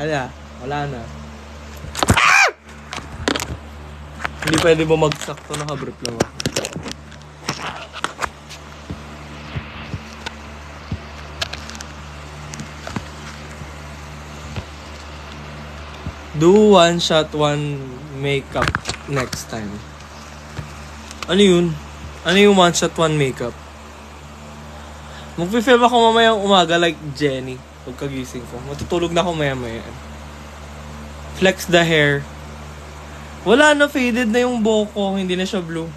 Hala, wala na. Hindi pwede bumagsak to, nakabrip lang ako. Do one shot, one makeup next time. Ano yun? Ano yung one shot, one makeup? Magpi-film ako mamayang umaga like Jenny. Pagkagising ko. Matutulog na ako maya-maya. Flex the hair. Wala na, faded na yung buhok ko. Hindi na siya blue.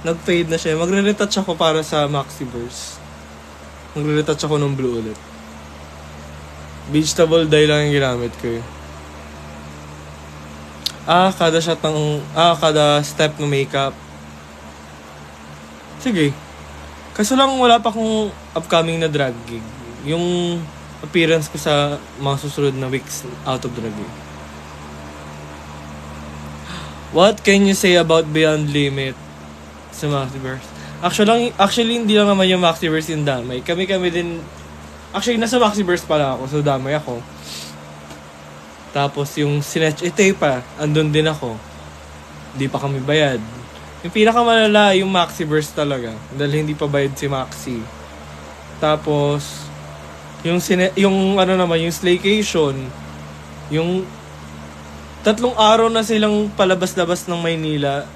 Nag-fade na siya. Magre-retouch ako para sa Maxiverse. Magre-retouch ako ng blue ulit. Vegetable dye lang yung ginamit ko eh. Kada shot ng... kada step ng makeup. Sige. Kaso lang wala pa akong upcoming na drag gig. Yung appearance ko sa mga susunod na weeks out of drag gig. What can you say about Beyond Limit sa Maxiverse? Actually, hindi lang naman yung Maxiverse yung damay. Kami din... Actually, nasa Maxiverse pala ako, so damay ako. Tapos yung Sinetch Ite pa, andun din ako. Hindi pa kami bayad. Yung pinakamalala, yung Maxiverse talaga. Dahil hindi pa bayad si Maxi. Tapos, yung Slaycation, yung 3 araw na silang palabas-labas ng Maynila,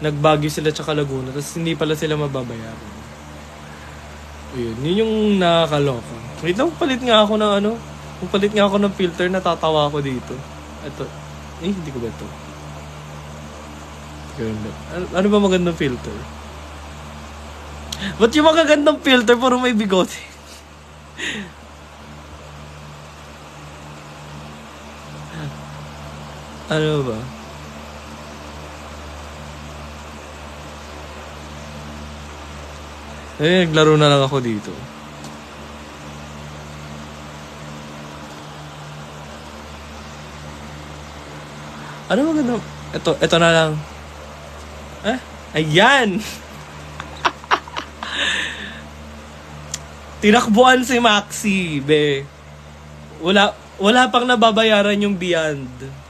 nagbagyo sila tsaka Laguna, tapos hindi pala sila mababayaran. Yun yung nakakaloka. Wait lang, palit nga ako ng filter, natatawa ako dito. Ito. Hindi ko ba ito? Ganda. Ano ba magandang filter? Ba't yung magagandang filter puro may bigote? Ano ba? Naglaro na lang ako dito. Ano maganda? Ito na lang. Ayan! Tinakbuhan si Maxi, be. Wala pang nababayaran yung Beyond.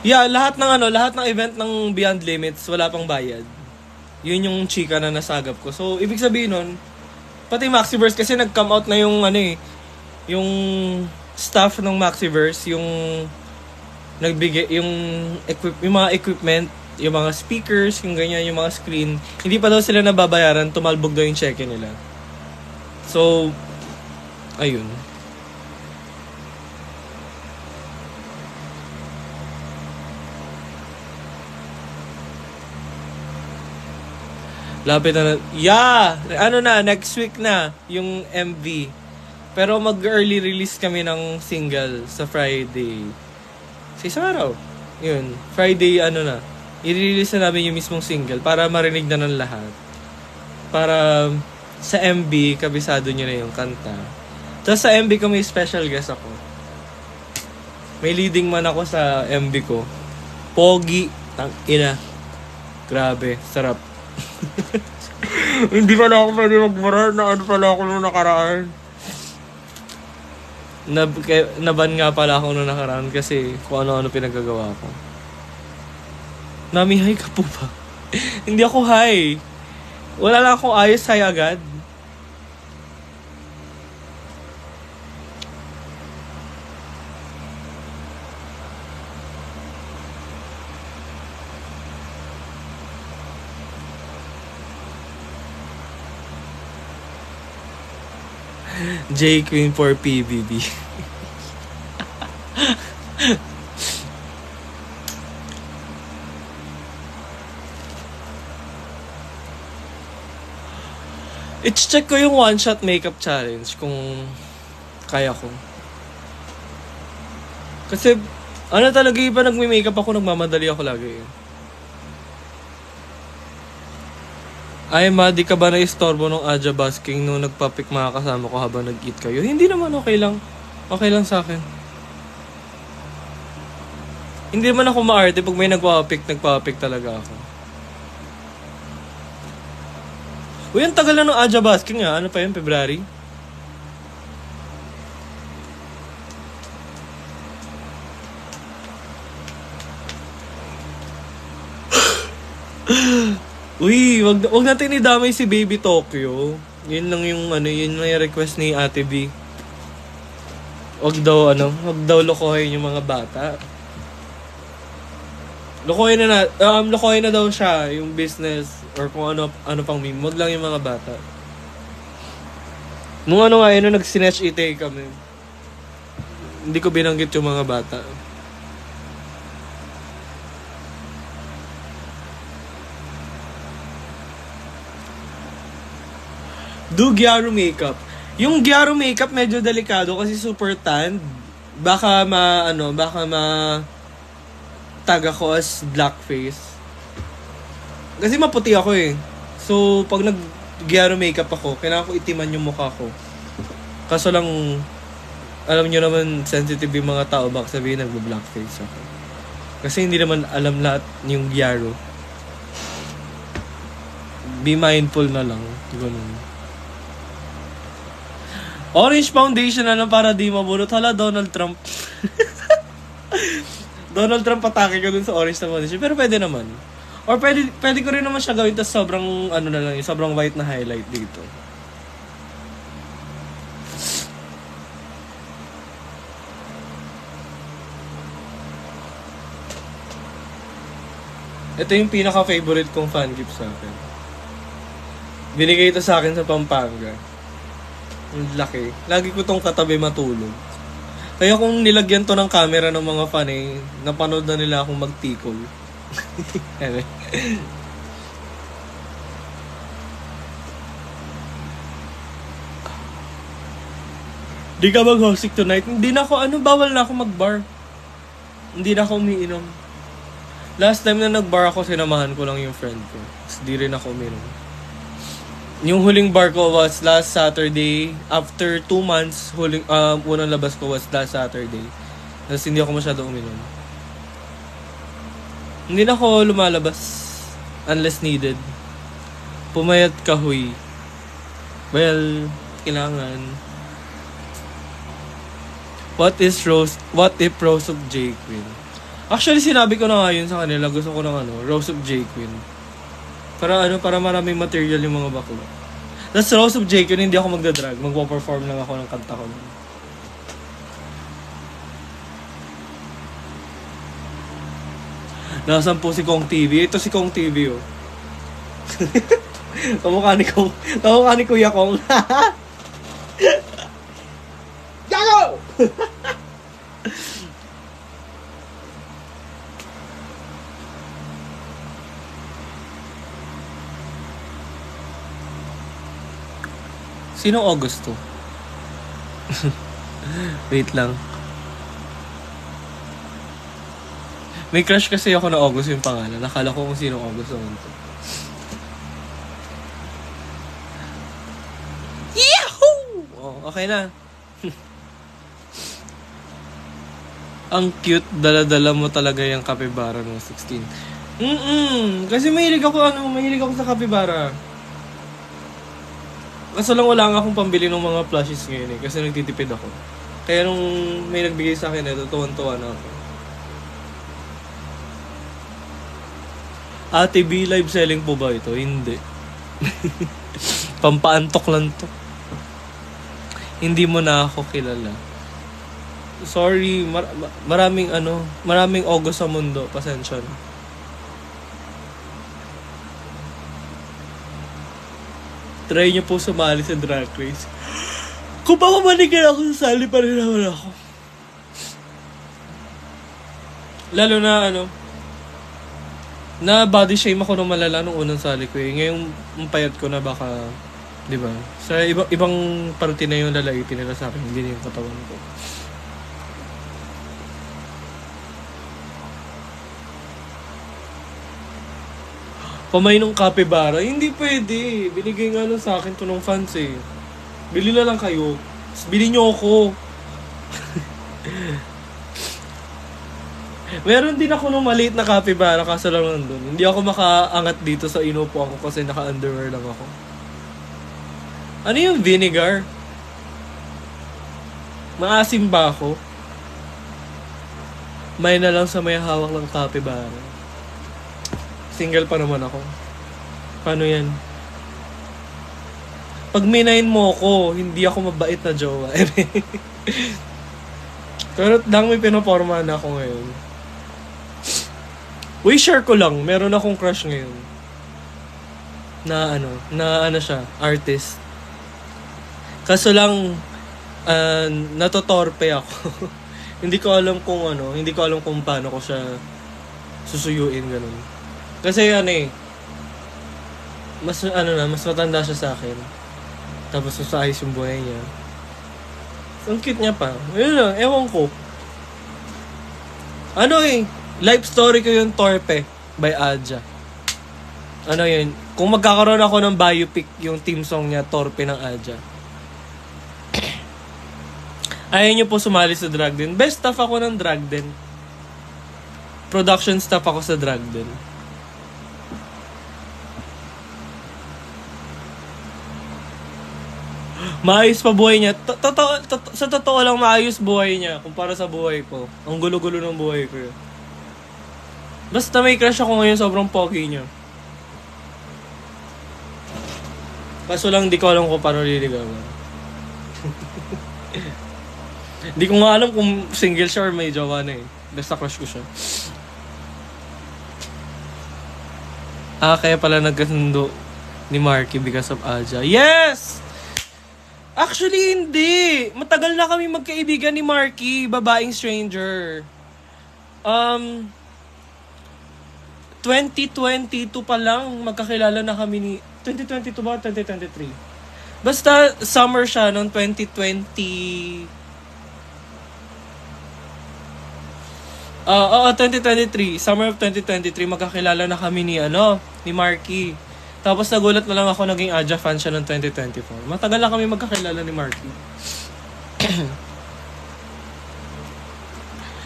Yeah, lahat ng event ng Beyond Limits, wala pang bayad. Yun yung chika na nasagap ko. So, ibig sabihin nun, pati Maxiverse kasi nag-come out na yung yung staff ng Maxiverse, yung nagbigay yung mga equipment, yung mga speakers, yung ganyan, yung mga screen, hindi pa daw sila nababayaran, tumalbog daw yung cheque nila. So, ayun. Lapit na. Next week na yung MV. Pero mag-early release kami ng single sa Friday. Sa isang araw. Yun. Friday, i-release na namin yung mismong single para marinig na ng lahat. Para sa MV, kabisado nyo na yung kanta. Tapos sa MV ko may special guest ako. May leading man ako sa MV ko. Pogi. Tangina. Grabe. Sarap. Hindi pala ako pwede magmura na pala ako nung nakaraan. Naban nga pala ako nung nakaraan kasi kung ano-ano pinagagawa ko. Nami, high ka po ba? Hindi ako high. Wala lang akong ayos high agad. J Queen for PBB. I-check ko yung one-shot makeup challenge kung kaya ko. Kasi, talaga iba nagme-makeup ako, nagmamadali ako lagi eh. Ay, ma, di ka ba na-istorbo nung Aja Basking nung nagpapik mga kasama ko habang nag-eat kayo? Hindi naman, okay lang. Okay lang sa akin. Hindi man ako maarte pag may nagpapik talaga ako. Uy, ang tagal na ng Aja Baskin nga. Ano pa yun, February? Uy, wag natin idamay si Baby Tokyo. Yun lang yung yun lang yung request ni Ate B. Wag daw lokohin yung mga bata. Lokohin na daw siya yung business or kung ano pang meme. Wag lang yung mga bata. Nung nag-snatch itay kami. Hindi ko binanggit yung mga bata. Do Gyaro makeup. Yung Gyaro makeup medyo delikado kasi super tan. Baka tag ako as blackface. Kasi maputi ako eh. So pag nag-Gyaro makeup ako, kailangan ko itiman yung mukha ko. Kaso lang, alam nyo naman, sensitive yung mga tao, baka sabihin nag-blackface ako. Kasi hindi naman alam lahat yung Gyaro. Be mindful na lang. Ganun. Orange foundation na lang para di mabulot. Hala, Donald Trump. Donald Trump atake ko dun sa orange na foundation. Pero pwede naman. Or pwede ko rin naman siya gawin tas sobrang na lang, sobrang white na highlight dito. Ito yung pinaka-favorite kong fan gift sa akin. Binigay ito sa akin sa Pampanga. Ang laki. Lagi ko tong katabi matulog. Kaya kung nilagyan to ng camera ng mga fan napanood na nila akong magtikol. Di ka mag-hosting tonight? Hindi na ako, bawal na ako mag-bar. Hindi na ako umiinom. Last time na nag-bar ako, sinamahan ko lang yung friend ko. Tapos di rin ako uminom. Yung huling bar ko was last Saturday. After 2 months, unang labas ko was last Saturday. Tapos hindi ako masyado uminom. Hindi na ako lumalabas unless needed. Pumayat kahoy. Well, kailangan. What if Rose of J. Queen? Actually, sinabi ko na nga yun sa kanila. Gusto ko ng Rose of J. Queen. Para maraming material yung mga bakla. That's Rose of J. Queen, hindi ako magdadrag. Magpo-perform lang ako ng kanta ko. Nasaan po si Kong TV? Ito si Kong TV, oh. Kamukha ni Kuya Kong. Gago! Sino Augusto? Wait lang. May crush kasi ako na August yung pangalan. Nakala ko kung sino August naman to. Yahoo! Oh, okay na. Ang cute, dala-dala mo talaga yung capybara ng 16. Kasi mahilig ako sa capybara. Kaso lang wala nga akong pambili ng mga plushies ngayon kasi nagtitipid ako. Kaya nung may nagbigay sa akin ito, tuwan-tuwa na ako. Ate B, live selling po ba ito? Hindi. Pampaantok lang to. Hindi mo na ako kilala. Sorry, maraming August sa mundo. Pasensya na. Try niyo po sumali sa Drag Race. Kung papamanigan ako sasali pa rin naman ako. Lalo na na body shame ako nung malala nung unang sali ko eh. Ngayong payat ko na baka, di ba? Sa ibang parte na yung lalaitin nila sa akin, hindi na yung katawan ko. Pamay nung capybara, hindi pwede. Binigay nga lang sa akin to ng fans eh. Bili na lang kayo. Bili nyo ako. Meron din ako nung maliit na capybara kaso lang nandun. Hindi ako makaangat dito sa inupo ako kasi naka-underwear lang ako. Ano yung vinegar? Maasim ba ako? May na lang sa may hawak ng capybara. Single pa naman ako. Paano yan? Pag minayin mo ko, hindi ako mabait na jowa. Pero dang may pinaporma na ako ngayon. Uy, share ko lang. Meron akong crush ngayon. Na ano siya, artist. Kaso lang, natotorpe ako. Hindi ko alam kung paano ko siya susuyuin, ganun. Kasi mas matanda siya sa akin. Tapos mas ayos yung buhay niya. Ang cute niya pa. Ayun lang, ewan ko. Life story ko yung Torpe by Adja. Yun, kung magkakaroon ako ng biopic, yung team song niya, Torpe ng Adja. Ayaw niyo po sumali sa drag din. Best staff ako ng drag din. Production staff ako sa drag din. Maayos pa buhay niya. Sa totoo lang, maayos buhay niya kumpara sa buhay ko. Ang gulo-gulo ng buhay ko. Basta may crush ako ngayon, sobrang pogi niya. Kaso lang, di ko alam kung paano liligawan. Di ko nga alam kung single siya or may jowa na eh. Basta crush ko siya. Kaya pala nagkasundo ni Marky because of Aja. Yes! Actually, hindi. Matagal na kami magkaibigan ni Marky, babaeng stranger. 2022 pa lang, magkakilala na kami ni... 2022 ba? 2023? Basta, summer siya noong 2020... 2023. Summer of 2023, magkakilala na kami ni Marky. Tapos nagulat na lang ako, naging Aja fan siya noong 2024. Matagal na kami magkakilala ni Marky.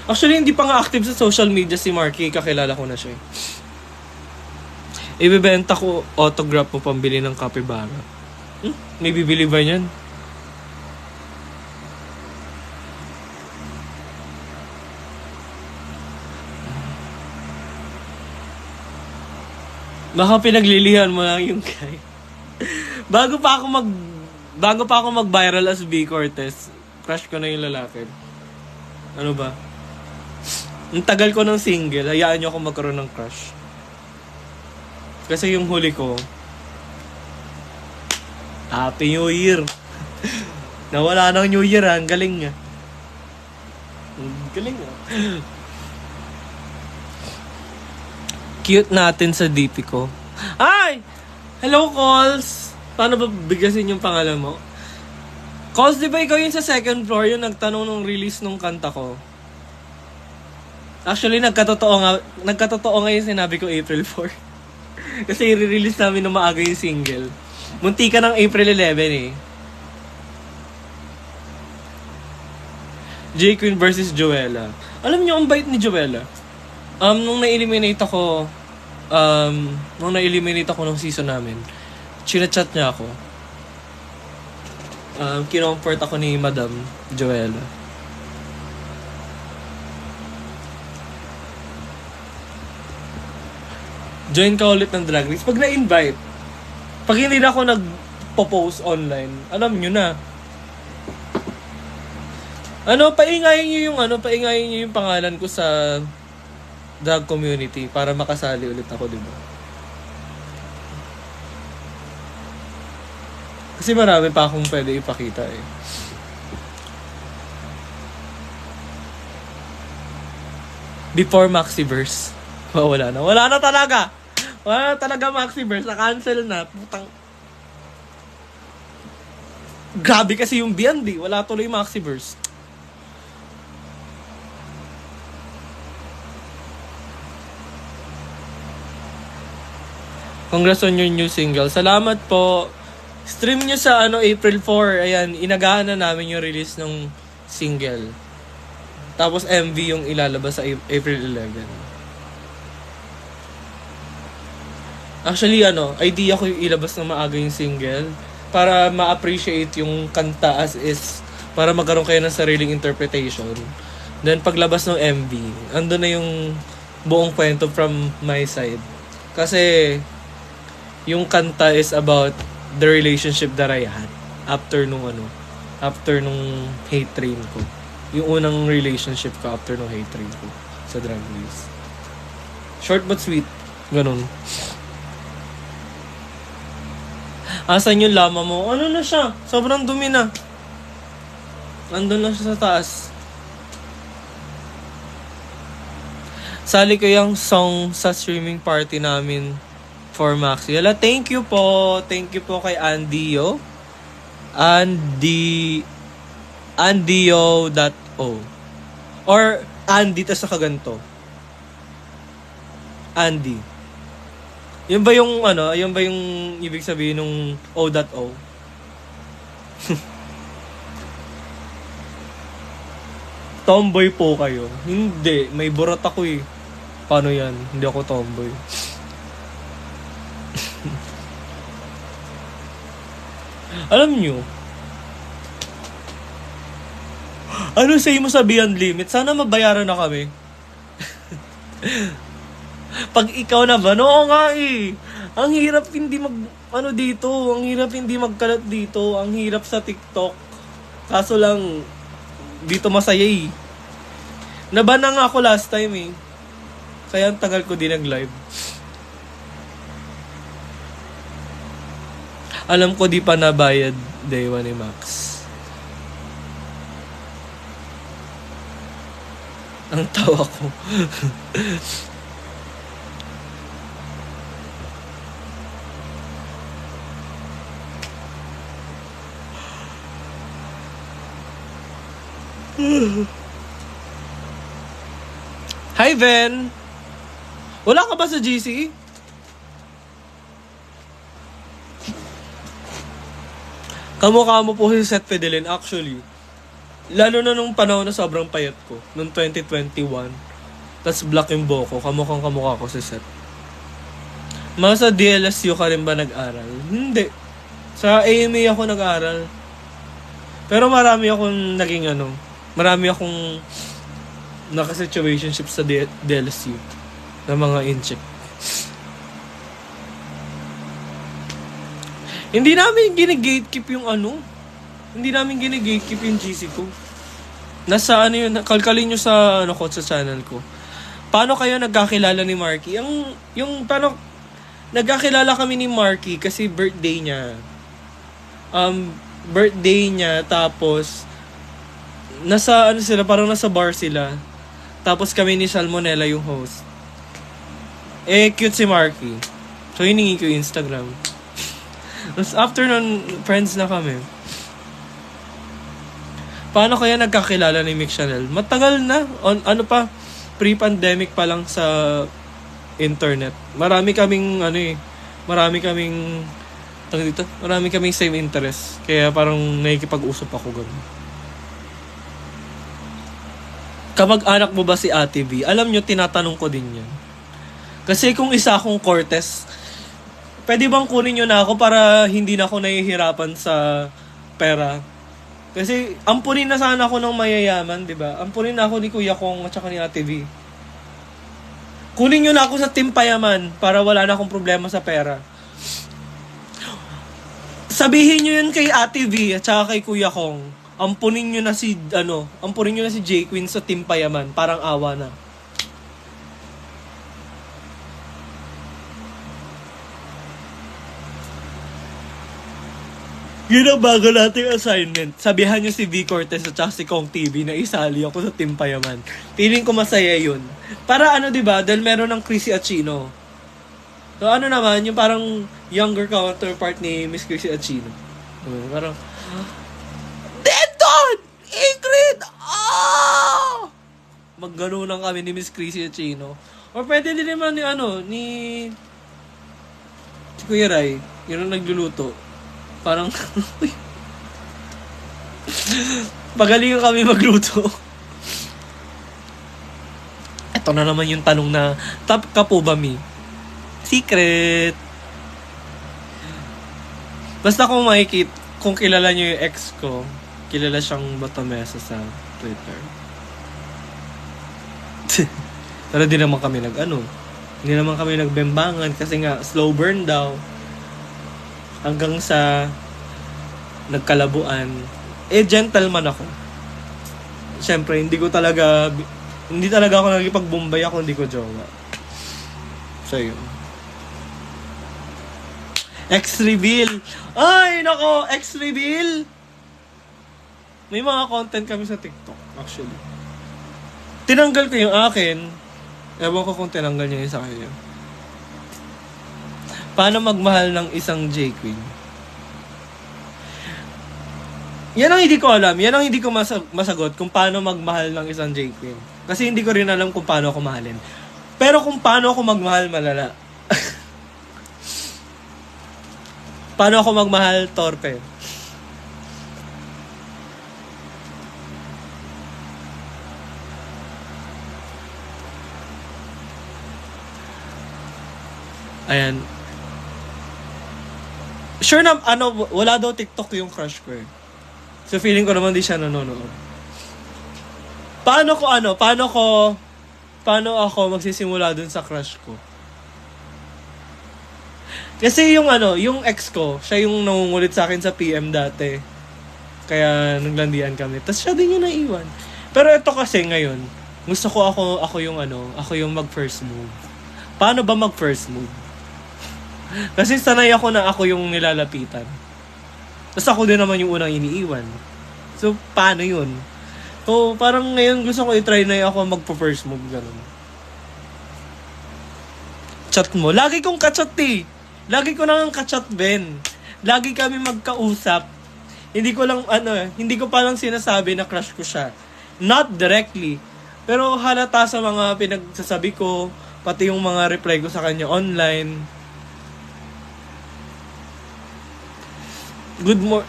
Actually, hindi pa nga active sa social media si Marky. Kakilala ko na siya. Ibebenta ko autograph mo pambili ng capybara. May bibili ba yan? Baka pinaglilihan mo lang yung guy. Bago pa ako mag-viral as B. Cortez, crush ko na yung lalaki. Ano ba? Ang tagal ko ng single, hayaan nyo ako magkaroon ng crush. Kasi yung huli ko, Happy New Year. Nawala ng New Year, ang galing nga. Galing nga. Cute natin sa DP ko. Ay! Hello, Calls! Paano ba bigasin yung pangalan mo? Calls, di ba ikaw yun sa second floor, yung nagtanong nung release nung kanta ko? Actually, nagkatotoo nga yung sinabi ko April 4. Kasi i-release namin na maaga yung single. Munti ka ng April 11 eh. J Queen versus Joella. Alam niyo, ang bait ni Joella. Nung na-eliminate ako nung season namin, chinachat niya ako. Kinomfort ako ni Madam Joella. Join ka ulit ng Drag Race. Pag na-invite, pag hindi na ako nag-post online, alam nyo na. Paingayin nyo yung pangalan ko sa drag community para makasali ulit ako, diba? Kasi marami pa akong pwede ipakita eh. Before Maxiverse. Wala na talaga. Wala na talaga Maxiverse. Na-cancel na. Putang. Grabe kasi yung BND. Wala tuloy Maxiverse. Congrats on your new single. Salamat po. Stream nyo sa April 4. Ayan, inagaan na namin yung release ng single. Tapos MV yung ilalabas sa April 11. Actually, idea ko yung ilabas na maaga yung single para ma-appreciate yung kanta as is, para magkaroon kayo ng sariling interpretation. Then, paglabas ng MV, andun na yung buong kwento from my side. Kasi, yung kanta is about the relationship that I had after nung hate train ko. Yung unang relationship ko after nung hate train ko sa Drag Race. Short but sweet. Ganun. Asan yung lama mo? Ano na siya? Sobrang dumi na. Andun na siya sa taas. Sali ko yung song sa streaming party namin for Maxi. Yala, thank you po. Thank you po kay Andio. Andio.o or Andy tas nakaganto. Andy. Yun ba yung ibig sabihin nung O.O? Tomboy po kayo. Hindi, may burat ako eh. Paano yan? Hindi ako tomboy. Alam nyo, ano say mo sa Beyond Limit? Sana mabayaran na kami. Pag ikaw na ba? Oo nga eh. Ang hirap hindi dito. Ang hirap hindi magkalat dito. Ang hirap sa TikTok. Kaso lang, dito masaya eh. Nabana nga ako last time eh. Kaya ang tagal ko din nag-live. Alam ko di pa nabayad day 1 ni Max. Ang tawa ko. Hi, Ven! Wala ka ba sa GC? Kamukha mo po si Seth Fidelin, actually. Lalo na nung panahon na sobrang payat ko, nung 2021. Tas black yung buhok ko, kamukha ko si Seth. Sa DLSU ka rin ba nag-aral? Hindi. Sa AMA ako nag-aral. Pero marami akong naka-situationship sa DLSU na mga incheck. Hindi namin gine-gatekeep yung Hindi namin gine-gatekeep yung GC ko. Nasa yun, kalkalin nyo sa sa channel ko. Paano kayo nagkakilala ni Marky? Paano nagkakilala kami ni Marky kasi birthday niya. Tapos nasa parang nasa bar sila. Tapos kami ni Salmonella yung host. Cute si Marky. So hiningi ko yung Instagram. Tapos after nun, friends na kami. Paano kaya nagkakilala ni Mick Chanel? Matagal na. Pre-pandemic pa lang sa internet. Marami kaming same interest. Kaya parang nakikipag-usap ako ganun. Kamag-anak mo ba si Ate V? Alam nyo, tinatanong ko din yan. Kasi kung isa akong Cortez, pwede bang kunin nyo na ako para hindi na ako nahihirapan sa pera? Kasi ampunin na sana ako ng mayayaman, di ba? Ampunin na ako ni Kuya Kong at saka ni Ate V. Kunin nyo na ako sa Team Payaman para wala na akong problema sa pera. Sabihin nyo yun kay Ate V at saka kay Kuya Kong. Ampunin nyo na si J Queen sa Team Payaman. Parang awa na. Yun ang bago nating assignment. Sabihan nyo si V Cortez at saka si Kong TV na isali ako sa Team Payaman. Feeling ko masaya yun. Para diba? Dahil meron ng Chrissy Achino. So naman, yung parang younger counterpart ni Miss Chrissy Achino. Parang, Denton! Ingrid! Magganunan kami ni Miss Chrissy Achino. Or pwede din naman ni si Kuya Rai. Yun ang nagluluto. Parang pagalingan kami magluto. Ito na naman yung tanong na, top ka po ba, Mi? Secret. Basta kung makikita, kung kilala nyo yung ex ko, kilala siyang Batamesa sa Twitter. Pero di naman kami hindi naman kami nagbembangan kasi nga slow burn daw. Hanggang sa nagkalabuan. Gentleman ako. Siyempre, hindi talaga ako nagipagbumbay ako, hindi ko jowa. So, yun. Ex-reveal! Ay, nako! Ex-reveal! May mga content kami sa TikTok, actually. Tinanggal ko yung akin. Ewan ko kung tinanggal niya yung sa kanya. Paano magmahal ng isang J-Queen? Yan ang hindi ko alam. Yan ang hindi ko masagot kung paano magmahal ng isang J-Queen. Kasi hindi ko rin alam kung paano ako mahalin. Pero kung paano ako magmahal, malala. Paano ako magmahal, torpe. Ayan. Sure na, wala daw TikTok yung crush ko eh. So feeling ko naman di siya nanonood. Paano ako magsisimula dun sa crush ko? Kasi yung ex ko, siya yung nangungulit sa akin sa PM dati. Kaya naglandian kami. Tapos siya din yung naiwan. Pero ito kasi ngayon, gusto ko ako yung mag first move. Paano ba mag first move? Kasi sanay ako na ako yung nilalapitan. Tapos ako din naman yung unang iniiwan. So, paano yun? So, parang ngayon gusto ko i-try na ako magpa-first move, ganun. Chat mo. Lagi kong kachat eh. Lagi ko nang kachat, Ben. Lagi kami magkausap. Hindi ko pa lang sinasabi na crush ko siya. Not directly. Pero halata sa mga pinagsasabi ko, pati yung mga reply ko sa kanya online. Good morning.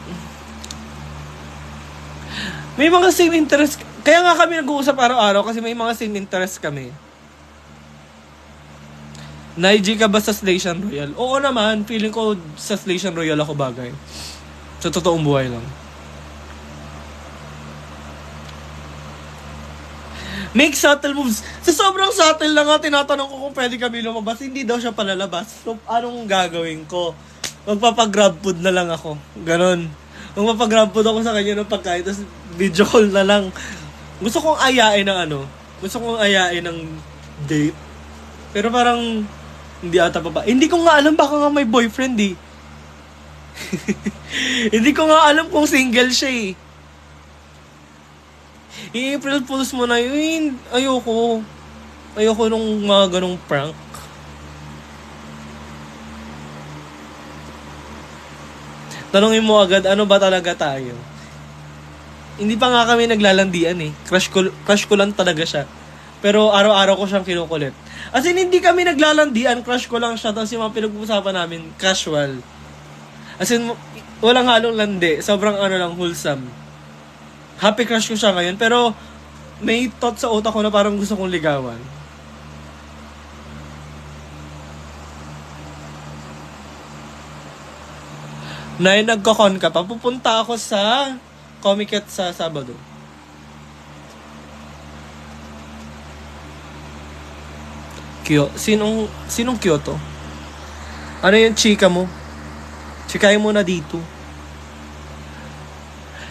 May mga same interest. Kaya nga kami nag-uusap araw-araw kasi may mga same interest kami. Naiji ka ba sa Station Royal? Oo naman, feeling ko sa Station Royal ako bagay. Sa totoong buhay lang. Make subtle moves. Sa sobrang subtle lang nga, tinatanong ko kung pwede kami lumabas. Hindi daw siya palalabas. So, anong gagawin ko? Magpapagrab food na lang ako. Ganon. Magpapagrab food ako sa kanya ng pagkain. Tapos video call na lang. Gusto kong ayain ng date. Pero parang hindi ata pa. Hindi ko nga alam, baka nga may boyfriend eh. Hindi ko nga alam kung single siya eh. I-April Fools mo na yun. Ayoko nung mga ganong prank. Tanungin mo agad, ano ba talaga tayo? Hindi pa nga kami naglalandian eh. Crush ko lang talaga siya. Pero araw-araw ko siyang kinukulit. As in, hindi kami naglalandian, crush ko lang siya. Tapos yung mga pinag-uusapan namin, casual. As in, walang halong landi. Sobrang lang, wholesome. Happy crush ko siya ngayon. Pero, may thought sa utak ko na parang gusto kong ligawan. Na nagkakon ka pa, pupunta ako sa Comiket sa Sabado. Sinong Kyoto? Ano yung chika mo? Chikayin mo na dito.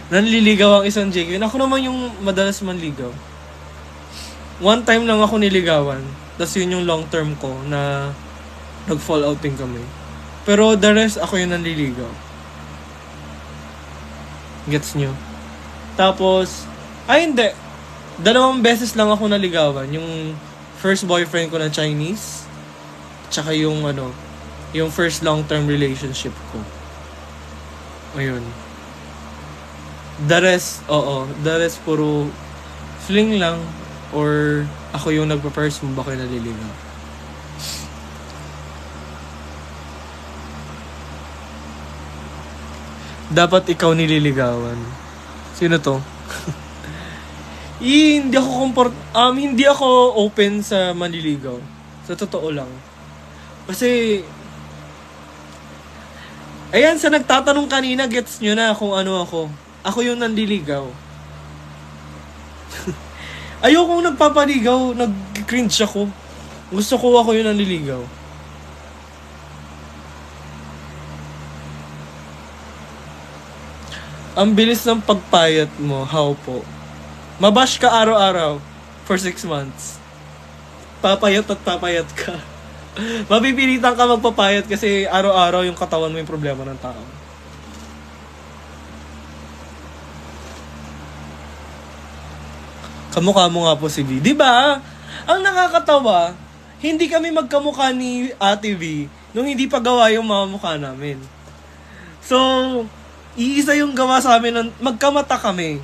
Nanliligaw ang isang JQ. Ako naman yung madalas manligaw. One time lang ako niligawan. Tapos yun yung long term ko na nag-fall outing kami. Pero the rest, ako yung nanliligaw. Gets nyo? Tapos, hindi. 2 beses lang ako naligawan. Yung first boyfriend ko na Chinese. Tsaka yung yung first long-term relationship ko. Ayun. The rest puro fling lang. Or ako yung nagpa-first move, ako yung naliligaw. Dapat ikaw nililigawan. Sino to? hindi ako open sa manliligaw. Sa totoo lang. Kasi, ayan, sa nagtatanong kanina, gets nyo na kung ano ako. Ako yung nanliligaw. Ayokong nagpapaligaw, nag-cringe ako. Gusto ko ako yung nanliligaw. Ang bilis ng pagpayat mo, how po? Mabash ka araw-araw for 6 months. Papayat at papayat ka. Mapipilitan ka magpapayat kasi araw-araw yung katawan mo yung problema ng tao. Kamukha mo nga po si V. Di ba? Ang nakakatawa, hindi kami magkamukha ni Ate V nung hindi pa gawa yung mga mukha namin. So, iisa yung gawa sa amin, magkamata kami.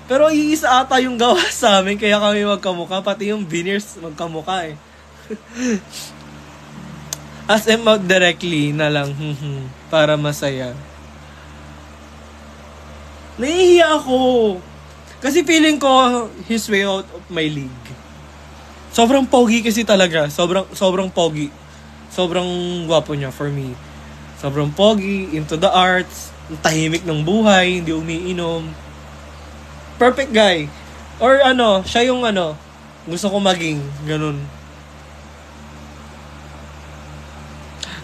Pero iisa ata yung gawa sa amin, kaya kami magkamukha. Pati yung veneers magkamukha eh. As in, directly na lang, para masaya. Nahihiya ako. Kasi feeling ko, he's way out of my league. Sobrang pogi kasi talaga. Sobrang pogi. Sobrang gwapo niya for me. Sobrang pogi, into the arts, tahimik ng buhay, hindi umiinom. Perfect guy. Or siya yung gusto ko maging, ganun.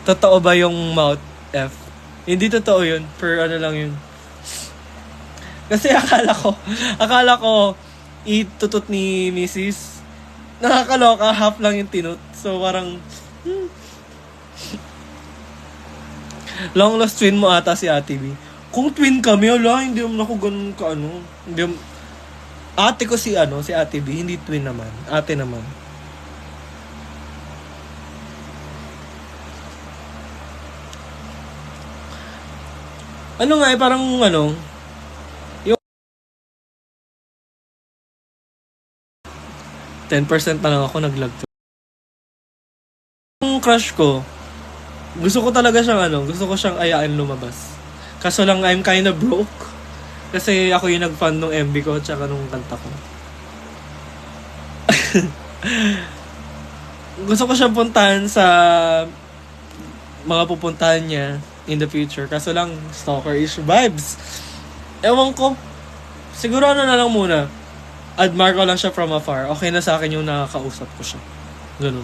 Totoo ba yung mouth F? Hindi totoo yun. Per lang yun. Kasi akala ko, itutot ni Mrs. Nakakaloka, half lang yung tinut. So, parang, long lost twin mo ata si Ate B. Kung twin kami, hindi naman ako ganun ate ko si Ate B, hindi twin naman. Ate naman. Parang 10% na lang ako naglag to. Yung crush ko, gusto ko siyang ayaan lumabas. Kaso lang, I'm kinda broke. Kasi ako yung nag-fund nung MB ko tsaka nung kanta ko. Gusto ko siyang puntahan sa mga pupuntahan niya in the future. Kaso lang, stalker-ish vibes. Ewan ko. Siguro na lang muna. Admire ko lang siya from afar. Okay na sa akin yung nakakausap ko siya. Ganun.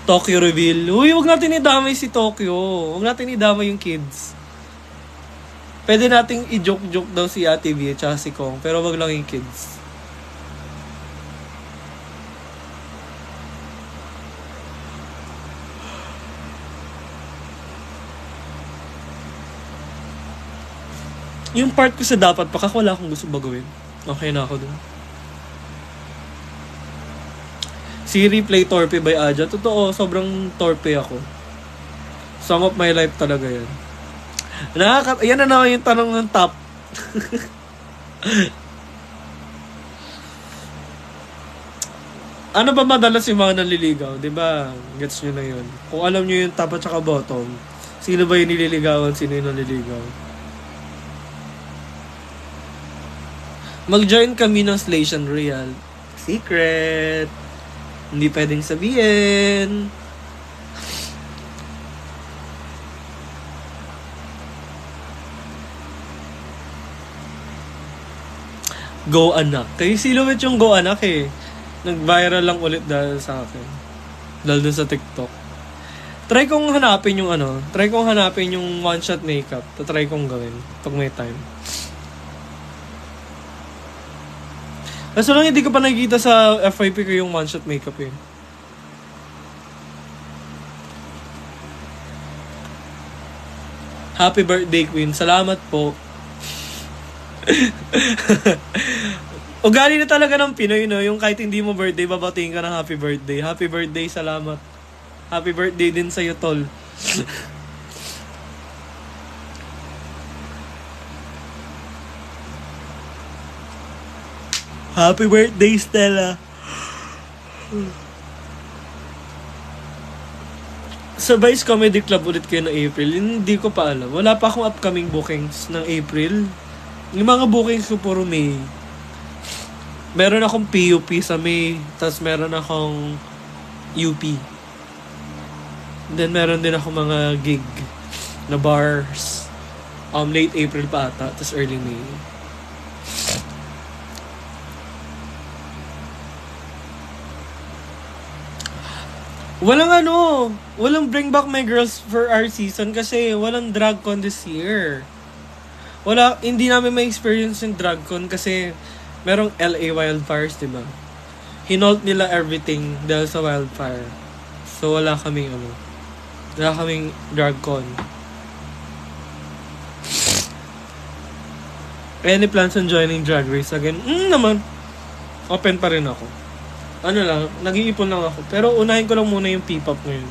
Tokyo reveal. Uy, wag natin idamay si Tokyo. Wag natin idamay yung kids. Pwede nating i-joke-joke daw si Ate V at si Kong. Pero wag lang yung kids. Yung part ko sa dapat pa, wala akong gusto bagawin. Okay na ako dun. Si Replay Torpe by Aja. Totoo, sobrang torpe ako. Song of my life talaga yan. Yan na naman yung tanong ng top. Ano ba madalas yung mga nanliligaw? Diba? Gets nyo na yun. Kung alam nyo yung top at saka bottom, sino ba yung nililigawan, sino yung nanliligaw? Mag-join kami ng Slation Royale. Secret. Hindi pwedeng sabihin. Go anak. Kay Silhouette yung go anak eh. Nag-viral lang ulit dahil sa akin. Dahil dun sa TikTok. Try kong hanapin yung one-shot makeup. Try kong gawin pag may time. Kaso lang hindi ko pa nakikita sa FYP ko yung one-shot makeup eh. Happy birthday, Queen. Salamat po. Ugali na talaga ng Pinoy, no? Yung kahit hindi mo birthday, babatiin ka ng happy birthday. Happy birthday, salamat. Happy birthday din sa'yo, tol. Happy birthday, Stella. Sa Vice Comedy Club ulit kayo ng April. Hindi ko pa alam. Wala pa akong upcoming bookings ng April. Yung mga bookings ko puro May. Meron akong PUP sa May. Tapos meron akong UP. Then meron din ako mga gig na bars. Late April pa ata. Tapos early May. Walang Bring Back My Girls for our season kasi walang drag con this year. Hindi namin ma-experience yung drag con kasi merong LA wildfires, diba? Hinolt nila everything dahil sa wildfire. So wala kaming drag con. Any plans on joining Drag Race again? Naman. Open pa rin ako. Nag-iipon lang ako. Pero unahin ko lang muna yung P-pop ngayon.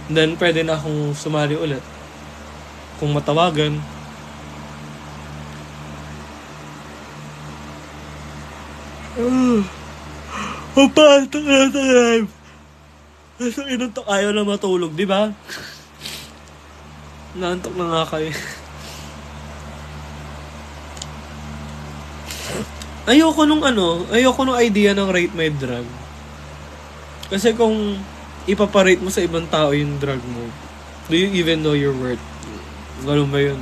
Then, pwede na akong sumali ulit. Kung matawagan. Papatok na sa live. Nasa inantok, ayaw na matulog, di ba? Naantok na nga kayo. Ayoko nung idea ng rate my drug. Kasi kung ipaparate mo sa ibang tao yung drug mo, do you even know your worth? Ganun ba yun?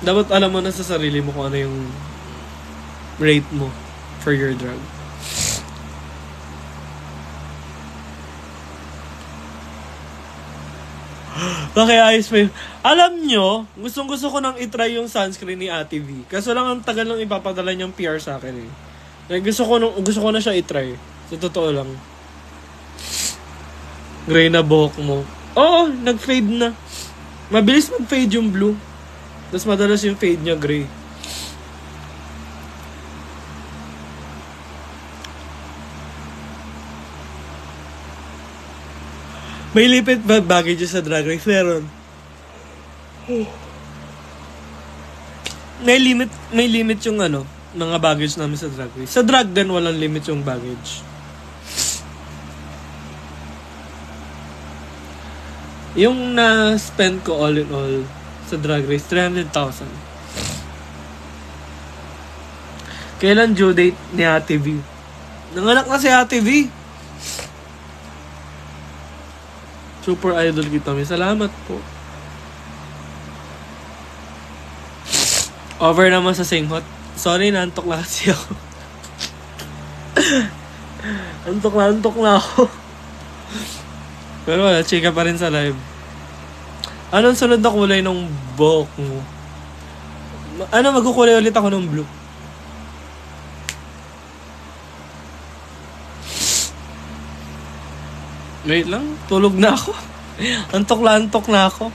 Dapat alam mo na sa sarili mo kung ano yung rate mo for your drug. Okay, ayos pa yun. Alam nyo, gustong-gusto ko nang itry yung sunscreen ni Ate V. Kaso lang ang tagal nang ipapadala niyang PR sa akin eh. Like, gusto ko na siya itry. Sa totoo lang. Gray na buhok mo. Oo, nag-fade na. Mabilis mag-fade yung blue. Tapos madalas yung fade niya gray. May lipit ba baggages sa Drag Race? Meron. May limit yung mga baggage namin sa Drag Race. Sa drag din walang limit yung baggage. Yung na-spend ko all in all sa Drag Race, 300,000. Kailan due date ni Ate V? Nanganak na si Ate V. Super idol kita. Salamat po. Over naman sa singhot. Sorry, nantok na kasi ako. Antok na ako. Pero wala, chika pa rin sa live. Anong sunod na kulay ng buhok mo? Magkukulay ulit ako ng blue. Wait lang, tulog na ako. Antok na ako.